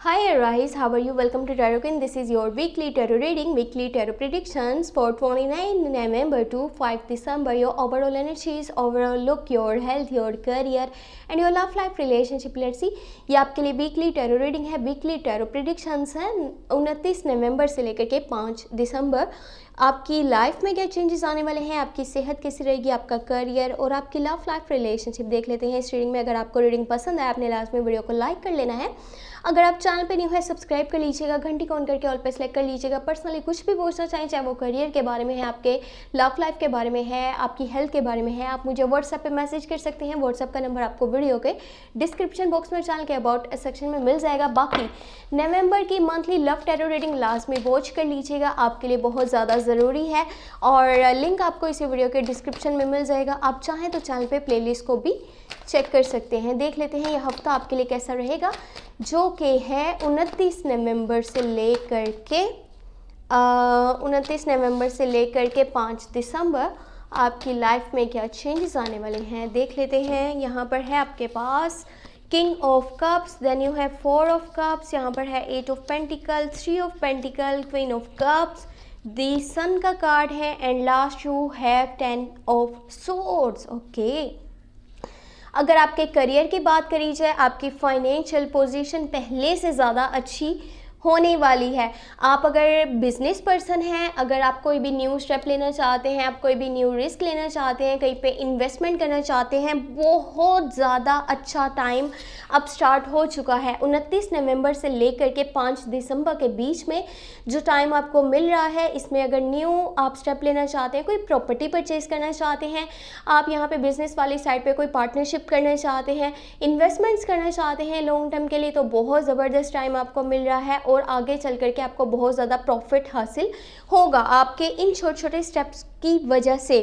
Hi Aries, how are you? Welcome to Tarot Queen. This is your weekly tarot reading, weekly tarot predictions for 29 November to 5 December. Your overall energies, overall look, your health, your career and your love life relationship. Let's see. ये आपके लिए weekly tarot reading है, weekly tarot predictions हैं 29 नवंबर से लेकर के 5 दिसंबर। आपकी life में क्या चेंजेस आने वाले हैं, आपकी सेहत कैसी रहेगी, आपका करियर और आपकी लव लाइफ रिलेशनशिप देख लेते हैं इस रीडिंग में। अगर आपको रीडिंग पसंद आए अपने लास्ट में वीडियो को लाइक कर लेना है। अगर आप चैनल पे न्यू है सब्सक्राइब कर लीजिएगा, घंटी को ऑन करके ऑल पे सेलेक्ट कर लीजिएगा। पर्सनली कुछ भी पूछना चाहें, चाहे वो करियर के बारे में है, आपके लव लाइफ के बारे में है, आपकी हेल्थ के बारे में है, आप मुझे व्हाट्सएप पे मैसेज कर सकते हैं। व्हाट्सएप का नंबर आपको वीडियो के डिस्क्रिप्शन बॉक्स में चैनल के अबाउट सेक्शन में मिल जाएगा। बाकी नवंबर की monthly love tarot reading last में वॉच कर लीजिएगा, आपके लिए बहुत ज़्यादा ज़रूरी है और लिंक आपको इसी वीडियो के डिस्क्रिप्शन में मिल जाएगा। आप चाहें तो चैनल पे प्लेलिस्ट को भी चेक कर सकते हैं। देख लेते हैं यह हफ्ता आपके लिए कैसा रहेगा, जो कि है 29 नवंबर से लेकर के 5 दिसंबर। आपकी लाइफ में क्या चेंजेस आने वाले हैं देख लेते हैं। यहाँ पर है आपके पास king of cups, then you है 4 ऑफ कप्स, यहाँ पर है 8 of pentacle, 3 of pentacle, queen of cups, the sun का कार्ड है and last you have 10 of swords. Okay, अगर आपके करियर की बात करी जाए, आपकी फाइनेंशियल पोजीशन पहले से ज़्यादा अच्छी होने वाली है। आप अगर बिजनेस पर्सन हैं, अगर आप कोई भी न्यू स्टेप लेना चाहते हैं, आप कोई भी न्यू रिस्क लेना चाहते हैं, कहीं पे इन्वेस्टमेंट करना चाहते हैं, बहुत ज़्यादा अच्छा टाइम अब स्टार्ट हो चुका है। 29 नवंबर से लेकर के 5 दिसंबर के बीच में जो टाइम आपको मिल रहा है, इसमें अगर न्यू आप स्टेप लेना चाहते हैं, कोई प्रॉपर्टी परचेज करना चाहते हैं, आप यहाँ पे बिजनेस वाली साइड पे कोई पार्टनरशिप करना चाहते हैं, इन्वेस्टमेंट्स करना चाहते हैं लॉन्ग टर्म के लिए, तो बहुत ज़बरदस्त टाइम आपको मिल रहा है और आगे चल करके आपको बहुत ज़्यादा प्रॉफिट हासिल होगा आपके इन छोटे छोटे स्टेप्स की वजह से।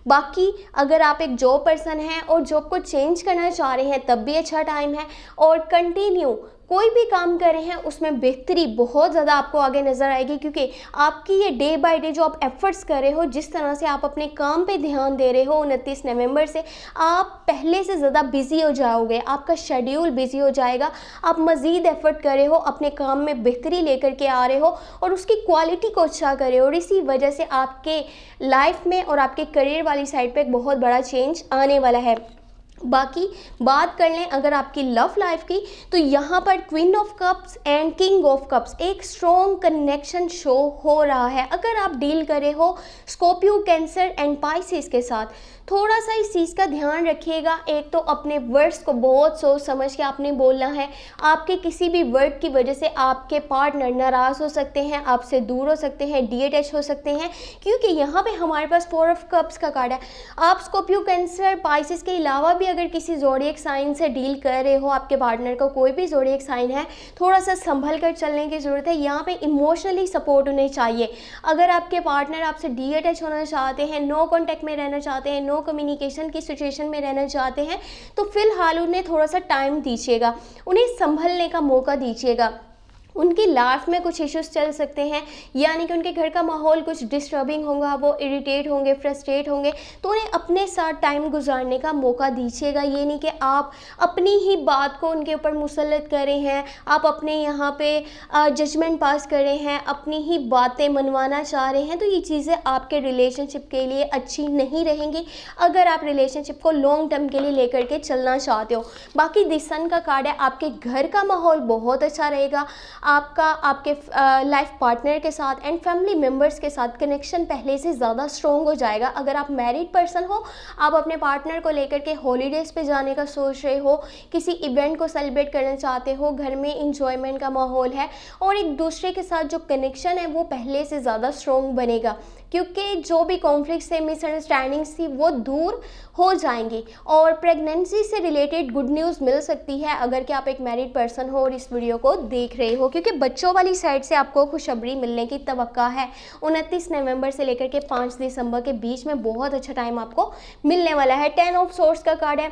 बाकी अगर आप एक जॉब पर्सन हैं और जॉब को चेंज करना चाह रहे हैं, तब भी अच्छा टाइम है। और कंटिन्यू कोई भी काम कर रहे हैं उसमें बेहतरी बहुत ज़्यादा आपको आगे नज़र आएगी, क्योंकि आपकी ये डे बाय डे जो आप एफर्ट्स कर रहे हो, जिस तरह से आप अपने काम पे ध्यान दे रहे हो, 29 नवंबर से आप पहले से ज़्यादा बिजी हो जाओगे, आपका शेड्यूल बिजी हो जाएगा। आप मज़ीद एफर्ट कर रहे हो, अपने काम में बेहतरी लेकर के आ रहे हो और उसकी क्वालिटी को अच्छा कर रहे हो, और इसी वजह से आपके लाइफ में और आपके करियर वाली साइड पर एक बहुत बड़ा चेंज आने वाला है। बाकी बात कर लें अगर आपकी लव लाइफ की, तो यहाँ पर queen of cups and king of cups एक स्ट्रॉन्ग कनेक्शन शो हो रहा है। अगर आप डील कर रहे हो स्कॉर्पियो, कैंसर एंड पाइसेस के साथ, थोड़ा सा इस चीज़ का ध्यान रखिएगा। एक तो अपने वर्ड्स को बहुत सोच समझ के आपने बोलना है। आपके किसी भी वर्ड की वजह से आपके पार्टनर नाराज़ हो सकते हैं, आपसे दूर हो सकते हैं, डीअटैच हो सकते हैं, क्योंकि यहाँ पे हमारे पास 4 ऑफ कप्स का कार्ड है। आप स्कॉर्पियो, कैंसर, पाइसेस के अलावा भी अगर किसी ज़ोडिएक साइन से डील कर रहे हो, आपके पार्टनर को कोई भी ज़ोडिएक साइन है, थोड़ा सा संभल कर चलने की ज़रूरत है। यहाँ पे इमोशनली सपोर्ट होने चाहिए। अगर आपके पार्टनर आपसे डीअटैच होना चाहते हैं, नो कॉन्टैक्ट में रहना चाहते हैं, नो कम्युनिकेशन की सिचुएशन में रहना चाहते हैं, तो फिलहाल उन्हें थोड़ा सा टाइम दीजिएगा, उन्हें संभलने का मौका दीजिएगा। उनकी लाइफ में कुछ इश्यूज चल सकते हैं, यानी कि उनके घर का माहौल कुछ डिस्टर्बिंग होगा, वो इरिटेट होंगे, फ्रस्ट्रेट होंगे, तो उन्हें अपने साथ टाइम गुजारने का मौका दीजिएगा। ये नहीं कि आप अपनी ही बात को उनके ऊपर मुसल्लत कर रहे हैं, आप अपने यहाँ पे जजमेंट पास कर रहे हैं, अपनी ही बातें मनवाना चाह रहे हैं, तो ये चीज़ें आपके रिलेशनशिप के लिए अच्छी नहीं रहेंगी अगर आप रिलेशनशिप को लॉन्ग टर्म के लिए लेकर के चलना चाहते हो। बाकी द सन का कार्ड है, आपके घर का माहौल बहुत अच्छा रहेगा। आपका आपके लाइफ पार्टनर के साथ एंड फैमिली मेम्बर्स के साथ कनेक्शन पहले से ज़्यादा स्ट्रॉन्ग हो जाएगा। अगर आप मैरिड पर्सन हो, आप अपने पार्टनर को लेकर के हॉलीडेज़ पे जाने का सोच रहे हो, किसी इवेंट को सेलिब्रेट करना चाहते हो, घर में इंजॉयमेंट का माहौल है और एक दूसरे के साथ जो कनेक्शन है वो पहले से ज़्यादा स्ट्रॉन्ग बनेगा, क्योंकि जो भी कॉन्फ्लिक्ट्स थे, मिसअंडरस्टैंडिंग्स थी, वो दूर हो जाएंगी। और प्रेगनेंसी से रिलेटेड गुड न्यूज़ मिल सकती है अगर कि आप एक मैरिड पर्सन हो और इस वीडियो को देख रहे हो, क्योंकि बच्चों वाली साइड से आपको खुशखबरी मिलने की तवक्का है। 29 नवंबर से लेकर के 5 दिसंबर के बीच में बहुत अच्छा टाइम आपको मिलने वाला है। 10 ऑफ सोर्ड्स का कार्ड है।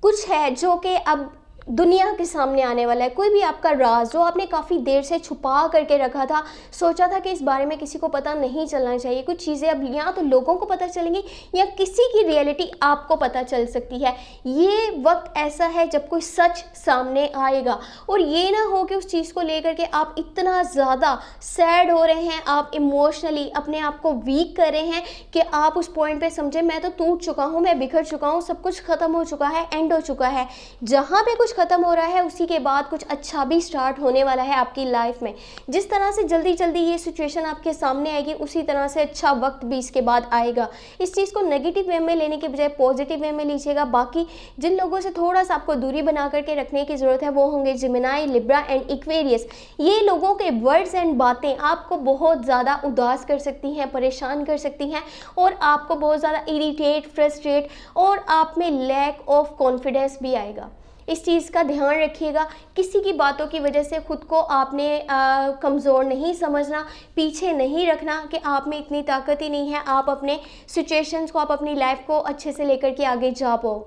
कुछ है जो कि अब दुनिया के सामने आने वाला है। कोई भी आपका राज जो आपने काफ़ी देर से छुपा करके रखा था, सोचा था कि इस बारे में किसी को पता नहीं चलना चाहिए, कुछ चीज़ें अब या तो लोगों को पता चलेंगी या किसी की रियलिटी आपको पता चल सकती है। ये वक्त ऐसा है जब कोई सच सामने आएगा, और ये ना हो कि उस चीज़ को लेकर के आप इतना ज़्यादा सैड हो रहे हैं, आप इमोशनली अपने आप को वीक कर रहे हैं कि आप उस पॉइंट पे समझे मैं तो टूट चुका हूँ, मैं बिखर चुका हूँ, सब कुछ ख़त्म हो चुका है, एंड हो चुका है। जहाँ पे कुछ ख़त्म हो रहा है उसी के बाद कुछ अच्छा भी स्टार्ट होने वाला है आपकी लाइफ में। जिस तरह से जल्दी जल्दी ये सिचुएशन आपके सामने आएगी, उसी तरह से अच्छा वक्त भी इसके बाद आएगा। इस चीज़ को नेगेटिव वे में लेने के बजाय पॉजिटिव वे में लीजिएगा। बाकी जिन लोगों से थोड़ा सा आपको दूरी बना करके रखने की ज़रूरत है वो होंगे जेमिनी, लिब्रा एंड एक्वेरियस। ये लोगों के वर्ड्स एंड बातें आपको बहुत ज़्यादा उदास कर सकती हैं, परेशान कर सकती हैं, और आपको बहुत ज़्यादा इरिटेट, फ्रस्ट्रेट और आप में लैक ऑफ कॉन्फिडेंस भी आएगा। इस चीज़ का ध्यान रखिएगा। किसी की बातों की वजह से खुद को आपने कमज़ोर नहीं समझना, पीछे नहीं रखना कि आप में इतनी ताकत ही नहीं है, आप अपने सिचुएशंस को, आप अपनी लाइफ को अच्छे से लेकर के आगे जा पाओ।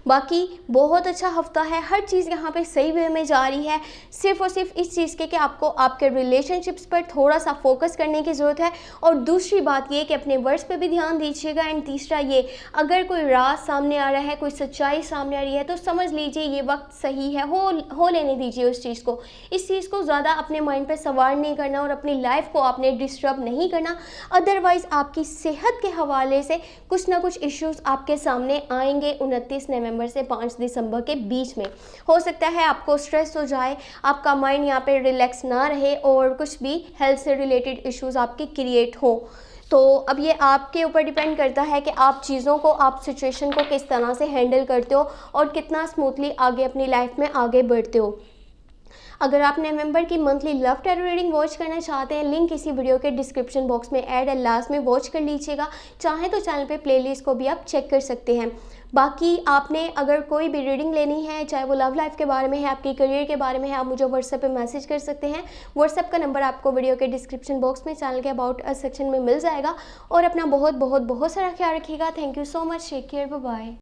बाकी बहुत अच्छा हफ्ता है, हर चीज़ यहाँ पे सही वे में जा रही है। सिर्फ और सिर्फ इस चीज़ के कि आपको आपके रिलेशनशिप्स पर थोड़ा सा फोकस करने की ज़रूरत है, और दूसरी बात ये कि अपने वर्ड्स पे भी ध्यान दीजिएगा। एंड तीसरा ये, अगर कोई राज सामने आ रहा है, कोई सच्चाई सामने आ रही है, तो समझ लीजिए ये वक्त सही है, हो लेने दीजिए उस चीज़ को। इस चीज़ को ज़्यादा अपने माइंड पर सवार नहीं करना और अपनी लाइफ को आपने डिस्टर्ब नहीं करना, अदरवाइज़ आपकी सेहत के हवाले से कुछ ना कुछ इश्यूज़ आपके सामने आएंगे 29 नवंबर से 5 दिसंबर के बीच में। हो सकता है आपको स्ट्रेस हो जाए, आपका माइंड यहाँ पे रिलैक्स ना रहे, और कुछ भी हेल्थ से रिलेटेड इश्यूज आपके क्रिएट हो। तो अब ये आपके ऊपर डिपेंड करता है कि आप चीज़ों को, आप सिचुएशन को किस तरह से हैंडल करते हो और कितना स्मूथली आगे अपनी लाइफ में आगे बढ़ते हो। अगर आप नवंबर की monthly love tarot reading watch करना चाहते हैं, लिंक इसी वीडियो के डिस्क्रिप्शन बॉक्स में ऐड है, लास्ट में वॉच कर लीजिएगा। चाहे तो चैनल पे प्लेलिस्ट को भी आप चेक कर सकते हैं। बाकी आपने अगर कोई भी रीडिंग लेनी है, चाहे वो लव लाइफ के बारे में है, आपके करियर के बारे में है, आप मुझे व्हाट्सएप पे मैसेज कर सकते हैं। व्हाट्सएप का नंबर आपको वीडियो के डिस्क्रिप्शन बॉक्स में, चैनल के अबाउट अस सेक्शन में मिल जाएगा। और अपना बहुत बहुत बहुत सारा ख्याल रखिएगा। Thank you so much, take care, bye bye.